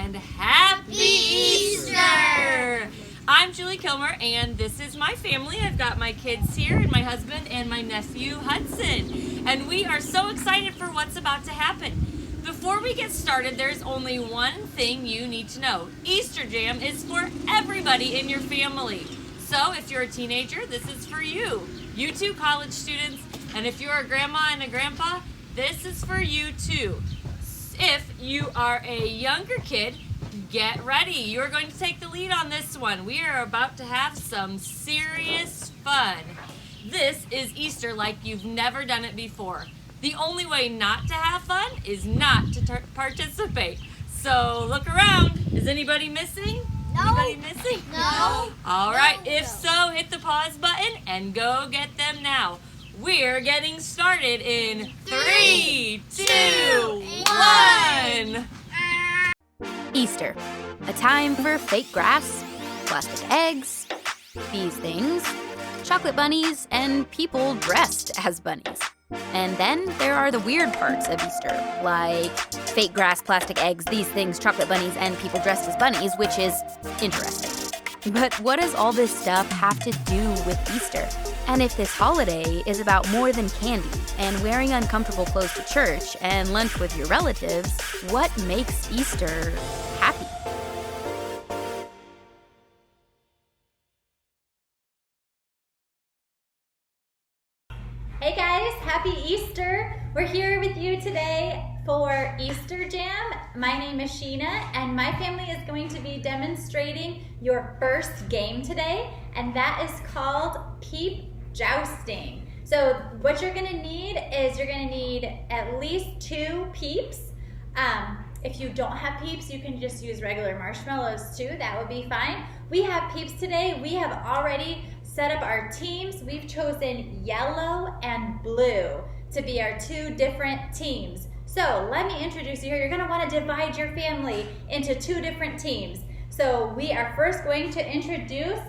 and Happy Easter! I'm Julie Kilmer, and this is my family. I've got my kids here, and my husband, and my nephew, Hudson. And we are so excited for what's about to happen. Before we get started, there's only one thing you need to know. Easter Jam is for everybody in your family. So if you're a teenager, this is for you. You too, college students. And if you're a grandma and a grandpa, this is for you too. If you are a younger kid, get ready. You're going to take the lead on this one. We are about to have some serious fun. This is Easter like you've never done it before. The only way not to have fun is not to participate. So look around. Is anybody missing? No. Anybody missing? No. All right. No. If so, hit the pause button and go get them now. We're getting started in 3, 2, 1. Easter, a time for fake grass, plastic eggs, these things, chocolate bunnies, and people dressed as bunnies. And then there are the weird parts of Easter, like fake grass, plastic eggs, these things, chocolate bunnies, and people dressed as bunnies, which is interesting. But what does all this stuff have to do with Easter? And if this holiday is about more than candy and wearing uncomfortable clothes to church and lunch with your relatives, what makes Easter happy? Hey guys, happy Easter. We're here with you today for Easter Jam. My name is Sheena, and my family is going to be demonstrating your first game today, and that is called Peep Jousting. So what you're gonna need is you're gonna need at least 2 peeps. If you don't have peeps, you can just use regular marshmallows too. That would be fine. We have peeps today. We have already set up our teams. We've chosen yellow and blue to be our 2 different teams. So let me introduce you here. You're gonna wanna divide your family into 2 different teams. So we are first going to introduce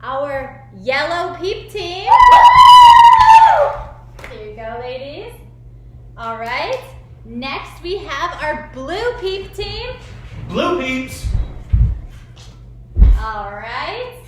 our yellow peep team. Here you go, ladies. All right. Next, we have our blue peep team. Blue peeps. All right.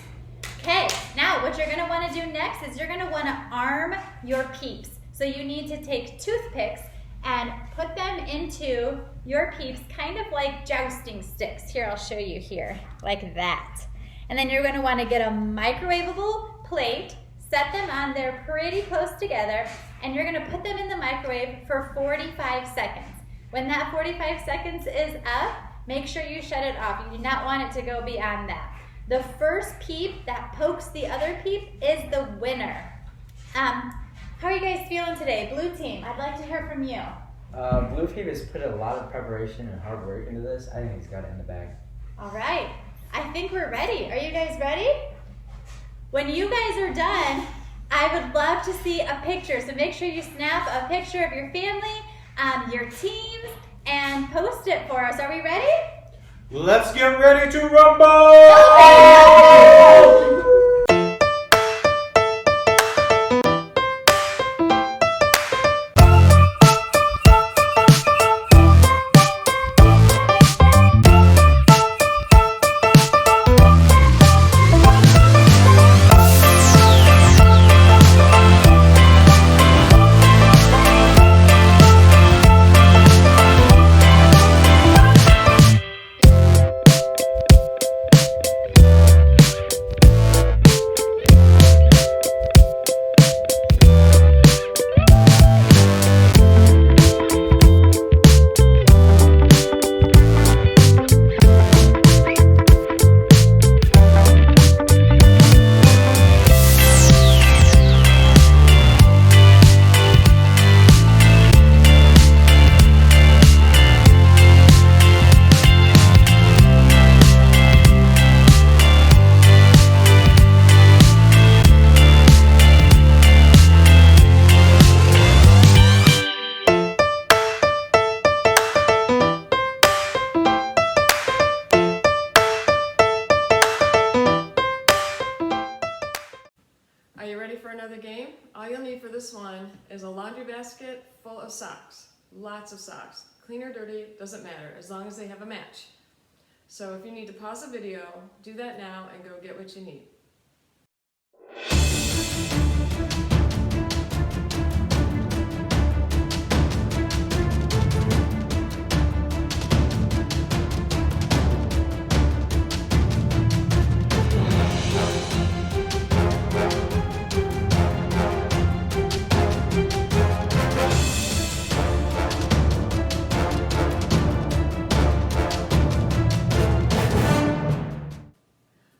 Okay, now what you're gonna wanna do next is you're gonna wanna arm your peeps. So you need to take toothpicks and put them into your peeps, kind of like jousting sticks. Here, I'll show you here, like that. And then you're gonna wanna get a microwavable plate, set them on there pretty close together, and you're gonna put them in the microwave for 45 seconds. When that 45 seconds is up, make sure you shut it off. You do not want it to go beyond that. The first peep that pokes the other peep is the winner. How are you guys feeling today? Blue team, I'd like to hear from you. Blue team has put a lot of preparation and hard work into this. I think he's got it in the bag. All right, I think we're ready. Are you guys ready? When you guys are done, I would love to see a picture. So make sure you snap a picture of your family, your teams, and post it for us. Are we ready? Let's get ready to rumble! All you'll need for this one is a laundry basket full of socks. Lots of socks. Clean or dirty, doesn't matter, as long as they have a match. So if you need to pause the video, do that now and go get what you need.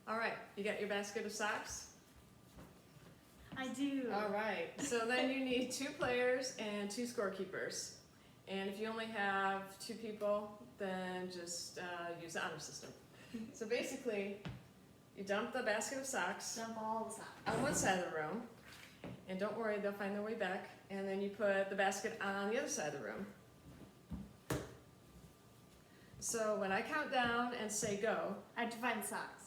All right, you got your basket of socks? I do. All right, so then you need 2 players and 2 scorekeepers. And if you only have 2 people, then just use the honor system. So basically, you dump the basket of socks Dump all the socks. on one side of the room, and don't worry, they'll find their way back. And then you put the basket on the other side of the room. So when I count down and say go, I have to find the socks.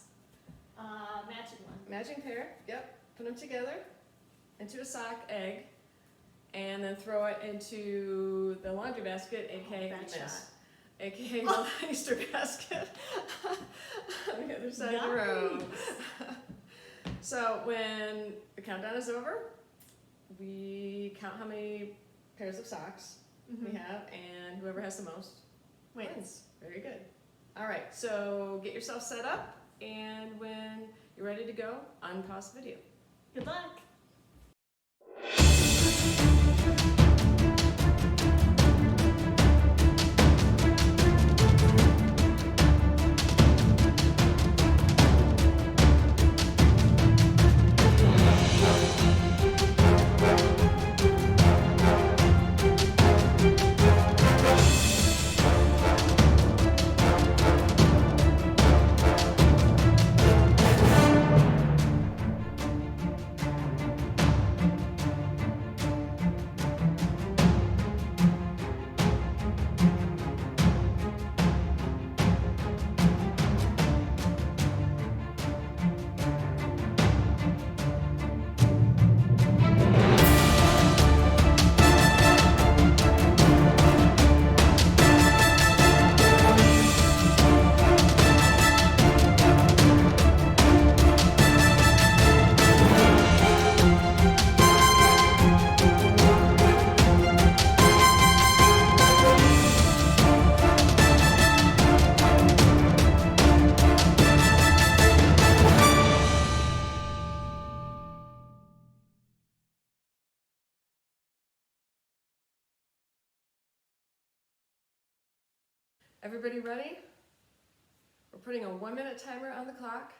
Matching one. matching pair, yep, put them together into a sock egg, and then throw it into the laundry basket, aka bad miss, shot. aka the Easter basket on the other side of the room. So when the countdown is over, we count how many pairs of socks we have, and whoever has the most wins. Very good. All right, so get yourself set up, and when you're ready to go, unpause the video. Good luck. Everybody ready? We're putting a 1-minute timer on the clock.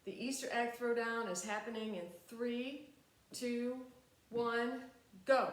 The Easter egg throwdown is happening in 3, 2, 1, go.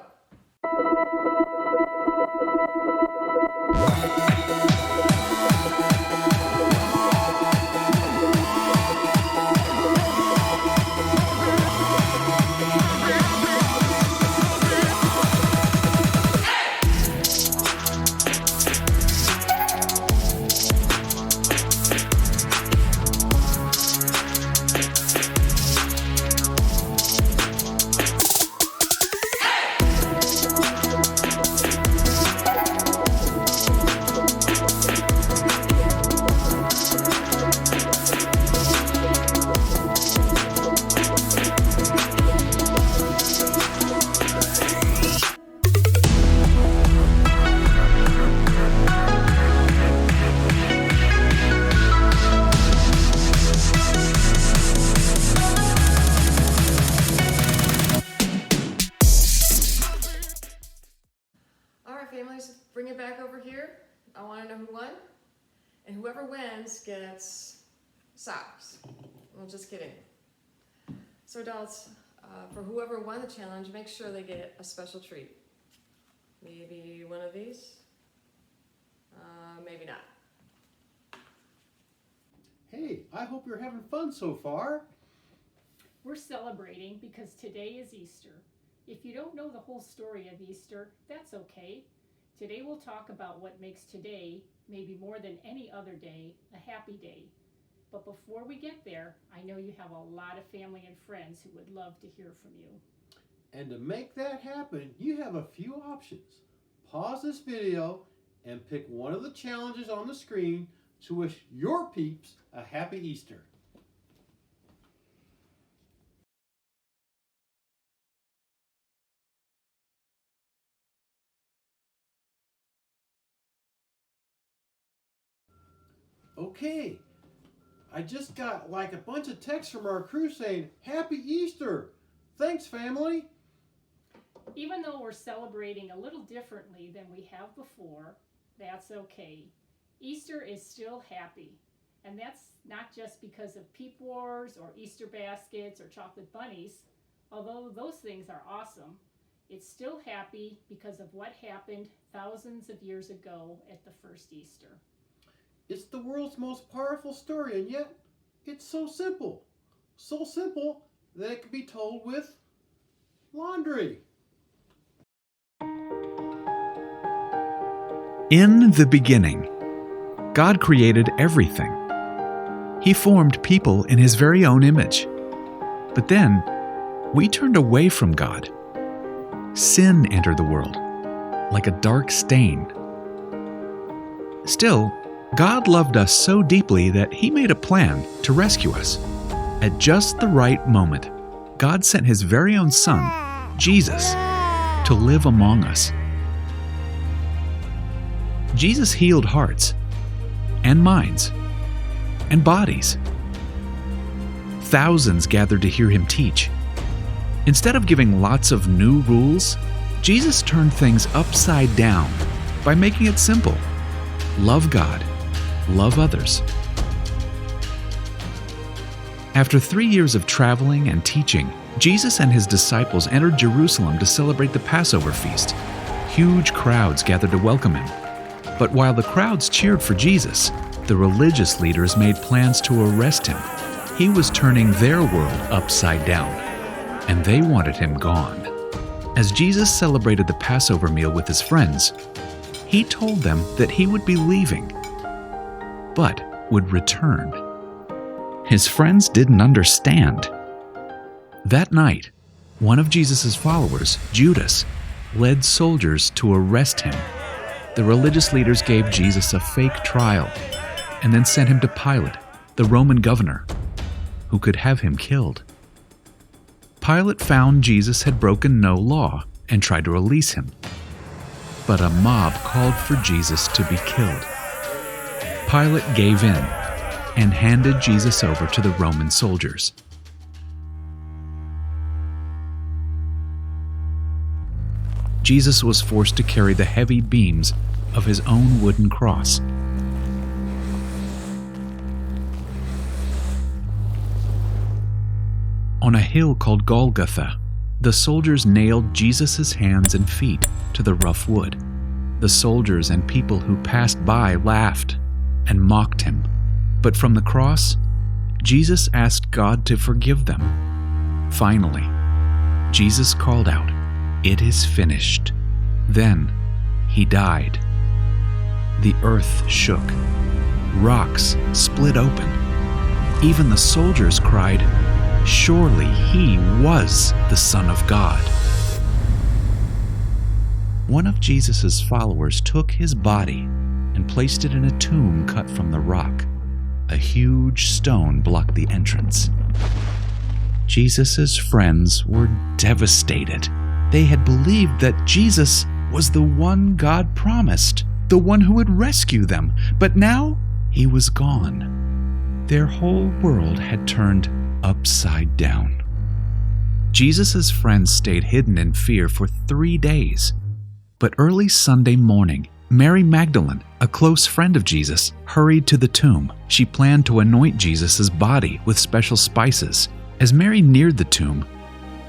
All right, families, bring it back over here. I want to know who won. And whoever wins gets socks. Well, just kidding. So adults, for whoever won the challenge, make sure they get a special treat. Maybe one of these, maybe not. Hey, I hope you're having fun so far. We're celebrating because today is Easter. If you don't know the whole story of Easter, that's okay. Today we'll talk about what makes today, maybe more than any other day, a happy day. But before we get there, I know you have a lot of family and friends who would love to hear from you. And to make that happen, you have a few options. Pause this video and pick one of the challenges on the screen to wish your peeps a happy Easter. Okay, I just got like a bunch of texts from our crew saying, Happy Easter! Thanks, family! Even though we're celebrating a little differently than we have before, that's okay. Easter is still happy. And that's not just because of peep wars or Easter baskets or chocolate bunnies, although those things are awesome. It's still happy because of what happened thousands of years ago at the first Easter. It's the world's most powerful story, and yet it's so simple. So simple that it can be told with laundry. In the beginning, God created everything. He formed people in His very own image. But then, we turned away from God. Sin entered the world, like a dark stain. Still, God loved us so deeply that He made a plan to rescue us. At just the right moment, God sent His very own Son, Jesus, to live among us. Jesus healed hearts and minds and bodies. Thousands gathered to hear Him teach. Instead of giving lots of new rules, Jesus turned things upside down by making it simple. Love God. Love others. After 3 years of traveling and teaching, Jesus and His disciples entered Jerusalem to celebrate the Passover feast. Huge crowds gathered to welcome Him. But while the crowds cheered for Jesus, the religious leaders made plans to arrest Him. He was turning their world upside down, and they wanted Him gone. As Jesus celebrated the Passover meal with His friends, He told them that He would be leaving, but would return. His friends didn't understand. That night, one of Jesus' followers, Judas, led soldiers to arrest Him. The religious leaders gave Jesus a fake trial and then sent Him to Pilate, the Roman governor, who could have Him killed. Pilate found Jesus had broken no law and tried to release Him. But a mob called for Jesus to be killed. Pilate gave in and handed Jesus over to the Roman soldiers. Jesus was forced to carry the heavy beams of His own wooden cross. On a hill called Golgotha, the soldiers nailed Jesus' hands and feet to the rough wood. The soldiers and people who passed by laughed and mocked Him. But from the cross, Jesus asked God to forgive them. Finally, Jesus called out, "It is finished." Then He died. The earth shook. Rocks split open. Even the soldiers cried, "Surely He was the Son of God." One of Jesus' followers took His body and placed it in a tomb cut from the rock. A huge stone blocked the entrance. Jesus' friends were devastated. They had believed that Jesus was the one God promised, the one who would rescue them, but now He was gone. Their whole world had turned upside down. Jesus' friends stayed hidden in fear for 3 days. But early Sunday morning, Mary Magdalene, a close friend of Jesus, hurried to the tomb. She planned to anoint Jesus' body with special spices. As Mary neared the tomb,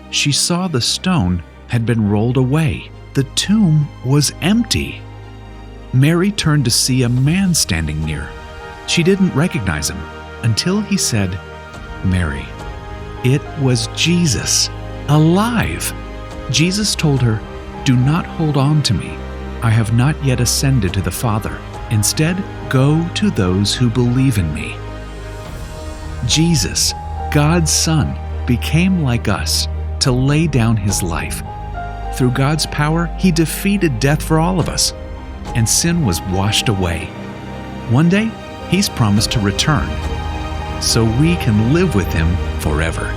she saw the stone had been rolled away. The tomb was empty. Mary turned to see a man standing near. She didn't recognize him until he said, "Mary." It was Jesus, alive. Jesus told her, "Do not hold on to me. I have not yet ascended to the Father. Instead, go to those who believe in me." Jesus, God's Son, became like us to lay down His life. Through God's power, He defeated death for all of us, and sin was washed away. One day, He's promised to return, so we can live with him forever.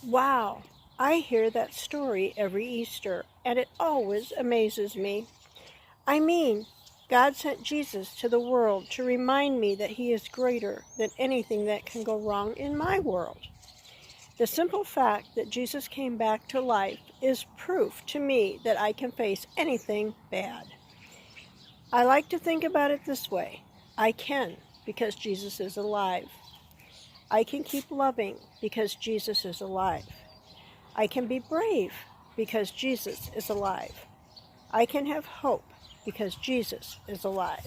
Wow, I hear that story every Easter, and it always amazes me. I mean, God sent Jesus to the world to remind me that he is greater than anything that can go wrong in my world. The simple fact that Jesus came back to life is proof to me that I can face anything bad. I like to think about it this way. I can, because Jesus is alive. I can keep loving because Jesus is alive. I can be brave because Jesus is alive. I can have hope because Jesus is alive.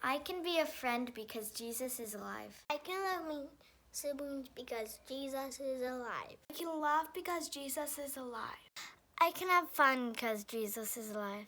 I can be a friend because Jesus is alive. I can love my siblings because Jesus is alive. I can laugh because Jesus is alive. I can have fun because Jesus is alive.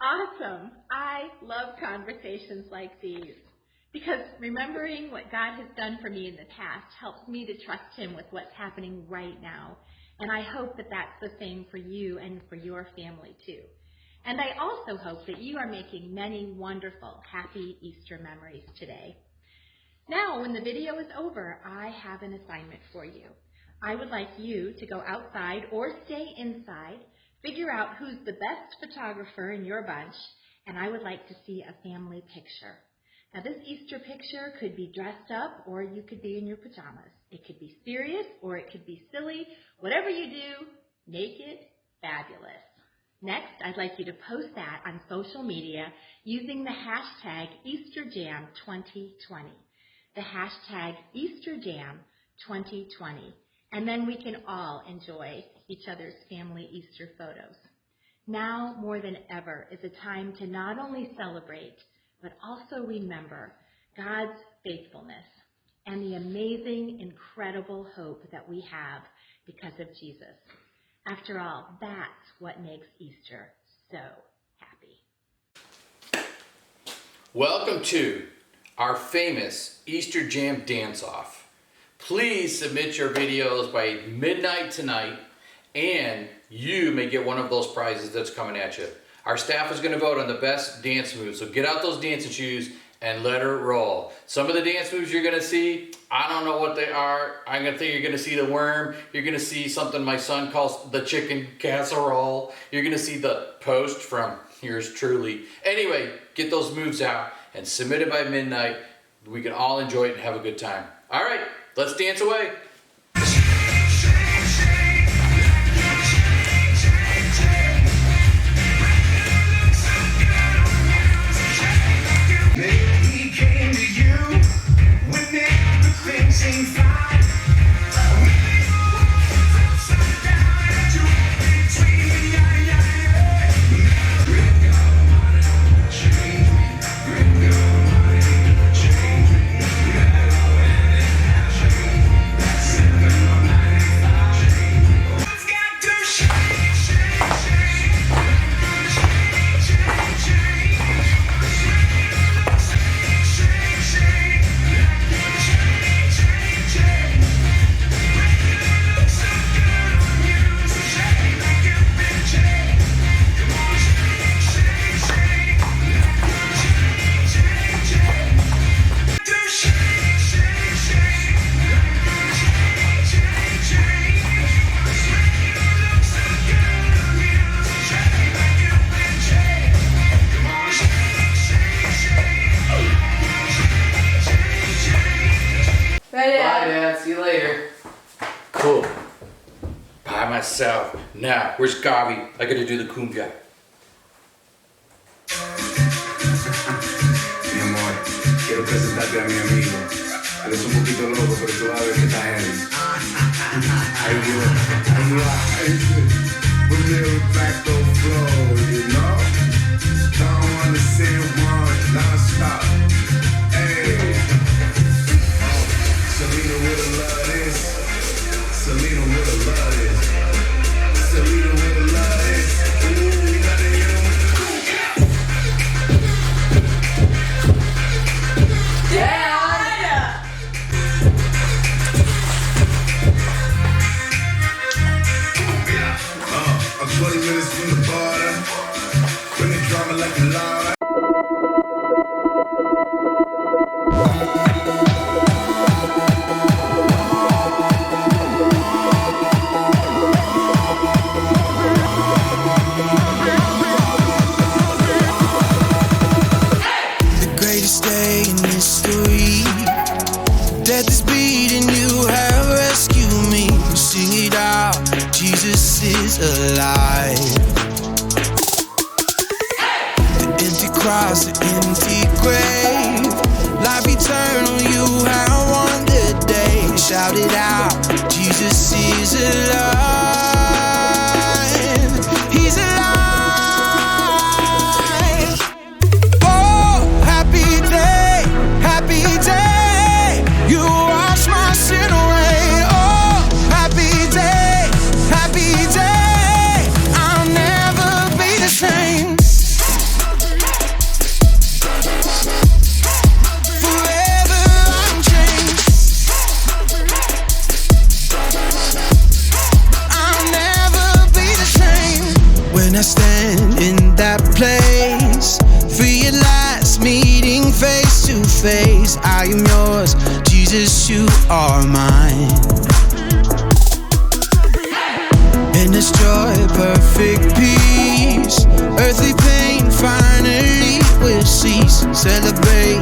Awesome. I love conversations like these because remembering what God has done for me in the past helps me to trust him with what's happening right now. And I hope that that's the same for you and for your family too. And I also hope that you are making many wonderful, happy Easter memories today. Now, when the video is over, I have an assignment for you. I would like you to go outside or stay inside, figure out who's the best photographer in your bunch, and I would like to see a family picture. Now, this Easter picture could be dressed up or you could be in your pajamas. It could be serious or it could be silly. Whatever you do, naked, fabulous. Next, I'd like you to post that on social media using the hashtag EasterJam2020. The hashtag EasterJam2020. And then we can all enjoy each other's family Easter photos. Now, more than ever, is a time to not only celebrate, but also remember God's faithfulness and the amazing, incredible hope that we have because of Jesus. After all, that's what makes Easter so happy. Welcome to our famous Easter Jam Dance-Off. Please submit your videos by midnight tonight, and you may get one of those prizes that's coming at you. Our staff is going to vote on the best dance moves, so get out those dancing shoes and let her roll. Some of the dance moves you're going to see, I don't know what they are. I'm going to think you're going to see the worm. You're going to see something my son calls the chicken casserole. You're going to see the post from yours truly. Anyway, get those moves out and submit it by midnight. We can all enjoy it and have a good time. All right, let's dance away. Maybe he came to you when everything Dad. See you later. Cool. By myself. Now, where's Gabi? I gotta do the cumbia. Mi amor, quiero presentarte a mi amigo. Él es un poquito loco, pero tú vas a ver que está heavy. Ahí va. We're living back on flow, you know? Don't wanna say one non-stop. Hey. Selena with a love this. Selena with a love this. Selena with a love this. Ooh, you gotta hear him with the I'm 20 minutes from the border. Bring the drama like a louder. The greatest day in history. Death is beating, you have rescued me. Sing it out, Jesus is alive. The empty cross, the empty grave. Life eternal, you have won the day. Shout it out, Jesus is alive. He's alive. Oh, happy day, happy day. You wash my sin away. Oh, happy day, happy day. I'll never be the same. Forever I'm changed. I'll never be the same. When I stand in that place, realize meeting face to face. I am yours, Jesus, you are mine. In this joy, perfect peace, earthly pain finally will cease. Celebrate,